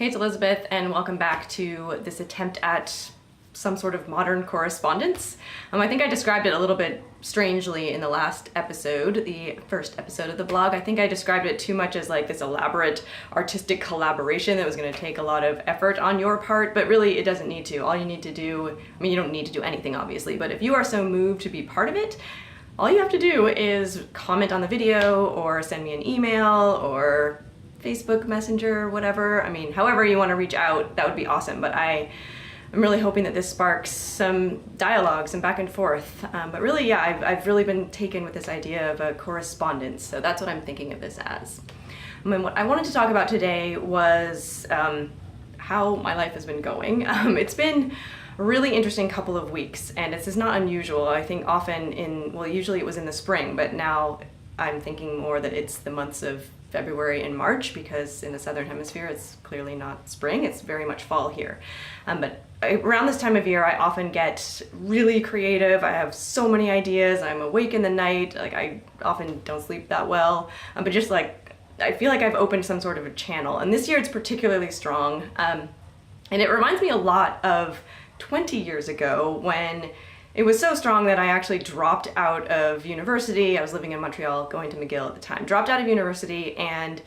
Hey, it's Elizabeth, and welcome back to this attempt at some sort of modern correspondence. I think I described it a little bit strangely in the last episode, the first episode of the blog. I think I described it too much as like this elaborate artistic collaboration that was going to take a lot of effort on your part, but really it doesn't need to. All you need to do, you don't need to do anything obviously, but if you are so moved to be part of it, all you have to do is comment on the video or send me an email or Facebook Messenger, whatever. However you want to reach out, that would be awesome. But I'm really hoping that this sparks some dialogue, some back and forth. But really, yeah, I've really been taken with this idea of a correspondence. So that's what I'm thinking of this as. What I wanted to talk about today was how my life has been going. It's been a really interesting couple of weeks, and this is not unusual. I think often usually it was in the spring, but now I'm thinking more that it's the months of February and March, because in the Southern Hemisphere it's clearly not spring, it's very much fall here. But around this time of year I often get really creative. I have so many ideas, I'm awake in the night, I often don't sleep that well, but just I feel like I've opened some sort of a channel, and this year it's particularly strong. And it reminds me a lot of 20 years ago when it was so strong that I actually dropped out of university. I was living in Montreal, going to McGill at the time. Dropped out of university and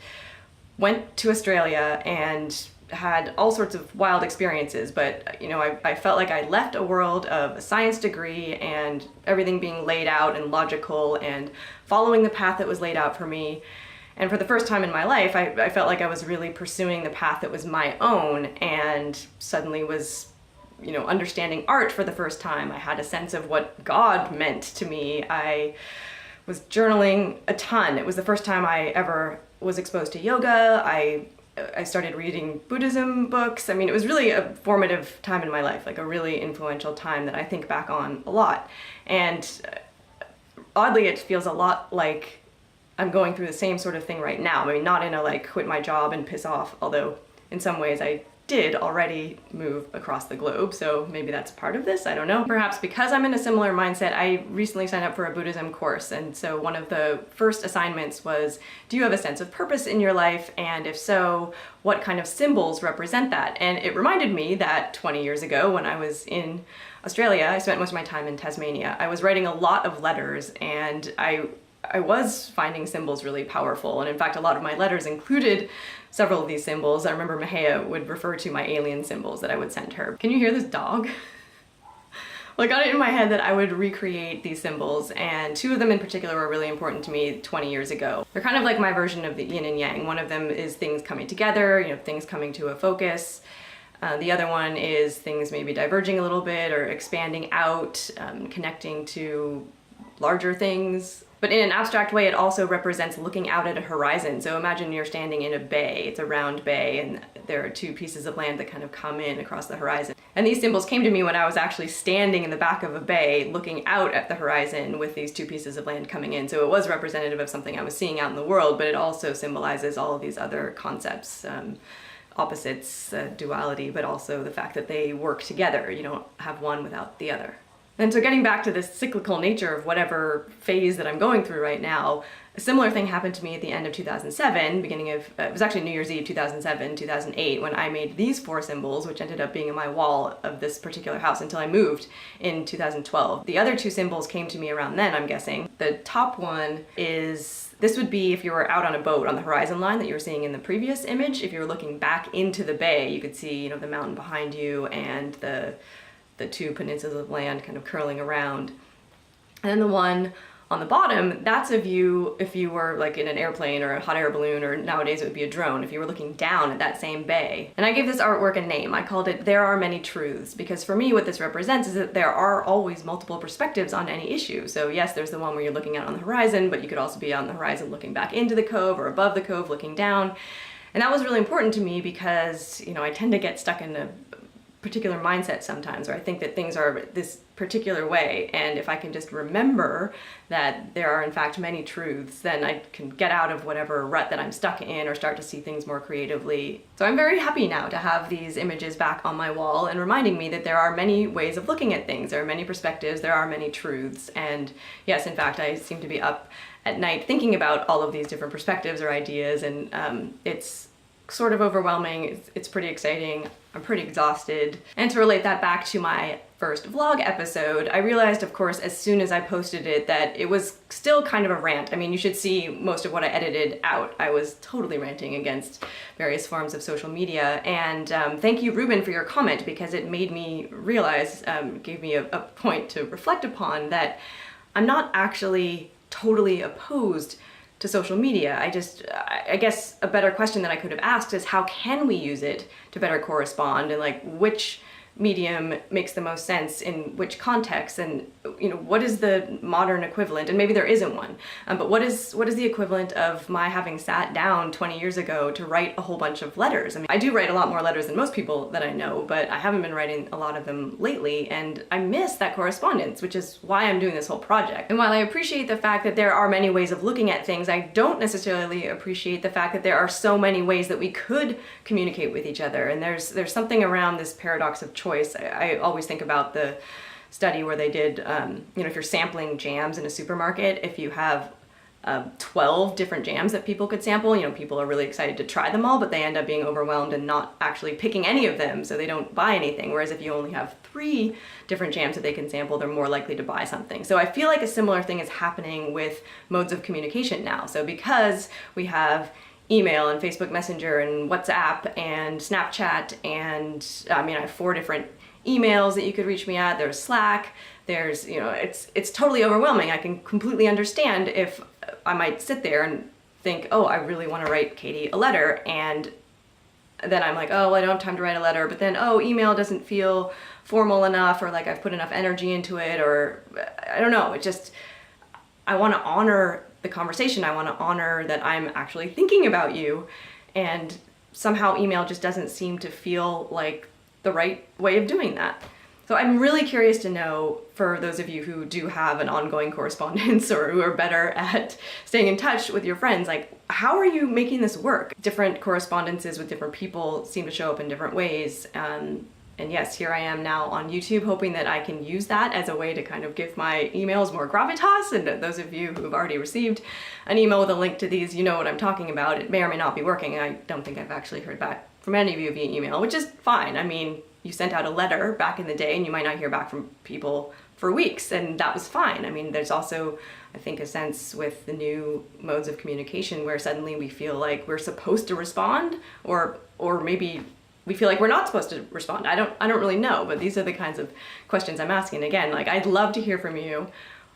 went to Australia and had all sorts of wild experiences. But I felt like I left a world of a science degree and everything being laid out and logical and following the path that was laid out for me. And for the first time in my life, I felt like I was really pursuing the path that was my own, and suddenly was understanding art for the first time. I had a sense of what God meant to me. I was journaling a ton. It was the first time I ever was exposed to yoga. I started reading Buddhism books. It was really a formative time in my life, a really influential time that I think back on a lot. And oddly, it feels a lot like I'm going through the same sort of thing right now. Not in a quit my job and piss off, although in some ways I did already move across the globe, so maybe that's part of this, I don't know. Perhaps because I'm in a similar mindset, I recently signed up for a Buddhism course, and so one of the first assignments was, do you have a sense of purpose in your life? And if so, what kind of symbols represent that? And it reminded me that 20 years ago when I was in Australia, I spent most of my time in Tasmania. I was writing a lot of letters, and I was finding symbols really powerful, and in fact a lot of my letters included several of these symbols. I remember Mahea would refer to my alien symbols that I would send her. Can you hear this dog? Well, I got it in my head that I would recreate these symbols, and two of them in particular were really important to me 20 years ago. They're kind of like my version of the yin and yang. One of them is things coming together, things coming to a focus. The other one is things maybe diverging a little bit or expanding out, connecting to larger things. But in an abstract way, it also represents looking out at a horizon. So imagine you're standing in a bay. It's a round bay, and there are two pieces of land that kind of come in across the horizon. And these symbols came to me when I was actually standing in the back of a bay, looking out at the horizon with these two pieces of land coming in. So it was representative of something I was seeing out in the world, but it also symbolizes all of these other concepts, opposites, duality, but also the fact that they work together. You don't have one without the other. And so getting back to this cyclical nature of whatever phase that I'm going through right now, a similar thing happened to me at the end of 2007, it was actually New Year's Eve 2007, 2008, when I made these four symbols, which ended up being on my wall of this particular house until I moved in 2012. The other two symbols came to me around then, I'm guessing. The top one is, this would be if you were out on a boat on the horizon line that you were seeing in the previous image. If you were looking back into the bay, you could see, the mountain behind you and the two peninsulas of land kind of curling around. And then the one on the bottom, that's a view if you were in an airplane or a hot air balloon, or nowadays it would be a drone, if you were looking down at that same bay. And I gave this artwork a name. I called it There Are Many Truths, because for me what this represents is that there are always multiple perspectives on any issue. So yes, there's the one where you're looking out on the horizon, but you could also be on the horizon looking back into the cove, or above the cove looking down. And that was really important to me because, I tend to get stuck in a particular mindset sometimes, where I think that things are this particular way, and if I can just remember that there are in fact many truths, then I can get out of whatever rut that I'm stuck in or start to see things more creatively. So I'm very happy now to have these images back on my wall and reminding me that there are many ways of looking at things, there are many perspectives, there are many truths. And yes, in fact, I seem to be up at night thinking about all of these different perspectives or ideas, and it's sort of overwhelming. It's pretty exciting. I'm pretty exhausted. And to relate that back to my first vlog episode, I realized, of course, as soon as I posted it that it was still kind of a rant. I mean, you should see most of what I edited out. I was totally ranting against various forms of social media. And thank you, Ruben, for your comment, because it made me realize, gave me a point to reflect upon, that I'm not actually totally opposed to social media. I guess a better question that I could have asked is, how can we use it to better correspond, and like which medium makes the most sense in which context, and you know, what is the modern equivalent? And maybe there isn't one, but what is the equivalent of my having sat down 20 years ago to write a whole bunch of letters? I mean, I do write a lot more letters than most people that I know, but I haven't been writing a lot of them lately, and I miss that correspondence, which is why I'm doing this whole project. And while I appreciate the fact that there are many ways of looking at things, I don't necessarily appreciate the fact that there are so many ways that we could communicate with each other. And there's something around this paradox of choice. I always think about the study where they did, you know, if you're sampling jams in a supermarket, if you have 12 different jams that people could sample, you know, people are really excited to try them all, but they end up being overwhelmed and not actually picking any of them, so they don't buy anything. Whereas if you only have 3 different jams that they can sample, they're more likely to buy something. So I feel like a similar thing is happening with modes of communication now. So because we have email and Facebook Messenger and WhatsApp and Snapchat, and I mean, I have 4 different emails that you could reach me at. There's Slack, there's, you know, it's totally overwhelming. I can completely understand if I might sit there and think, oh, I really want to write Katie a letter, and then I'm like, oh, well, I don't have time to write a letter, but then, oh, email doesn't feel formal enough, or like I've put enough energy into it, or I don't know, it just, I want to honor the conversation. I want to honor that I'm actually thinking about you, and somehow email just doesn't seem to feel like the right way of doing that. So I'm really curious to know, for those of you who do have an ongoing correspondence or who are better at staying in touch with your friends, like, how are you making this work? Different correspondences with different people seem to show up in different ways. And yes, here I am now on YouTube, hoping that I can use that as a way to kind of give my emails more gravitas. And those of you who have already received an email with a link to these, you know what I'm talking about. It may or may not be working. I don't think I've actually heard back from any of you via email, which is fine. I mean, you sent out a letter back in the day and you might not hear back from people for weeks, and that was fine. I mean, there's also, I think, a sense with the new modes of communication where suddenly we feel like we're supposed to respond, or maybe we feel like we're not supposed to respond. I don't really know, but these are the kinds of questions I'm asking. Again, like, I'd love to hear from you.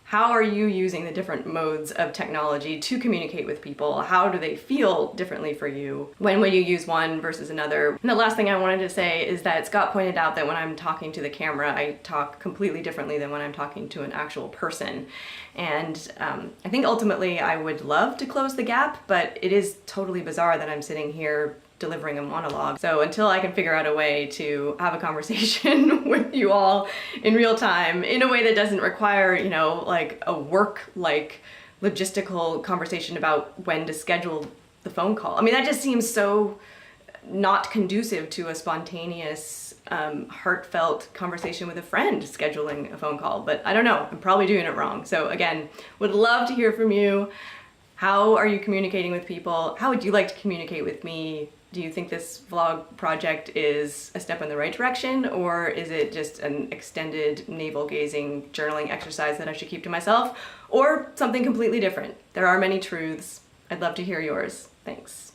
How are you using the different modes of technology to communicate with people? How do they feel differently for you? When will you use one versus another? And the last thing I wanted to say is that Scott pointed out that when I'm talking to the camera, I talk completely differently than when I'm talking to an actual person. And I think ultimately I would love to close the gap, but it is totally bizarre that I'm sitting here delivering a monologue. So until I can figure out a way to have a conversation with you all in real time in a way that doesn't require, you know, like a work-like logistical conversation about when to schedule the phone call. I mean, that just seems so not conducive to a spontaneous, heartfelt conversation with a friend, scheduling a phone call. But I don't know, I'm probably doing it wrong. So again, would love to hear from you. How are you communicating with people? How would you like to communicate with me? Do you think this vlog project is a step in the right direction, or is it just an extended navel-gazing journaling exercise that I should keep to myself, or something completely different? There are many truths. I'd love to hear yours. Thanks.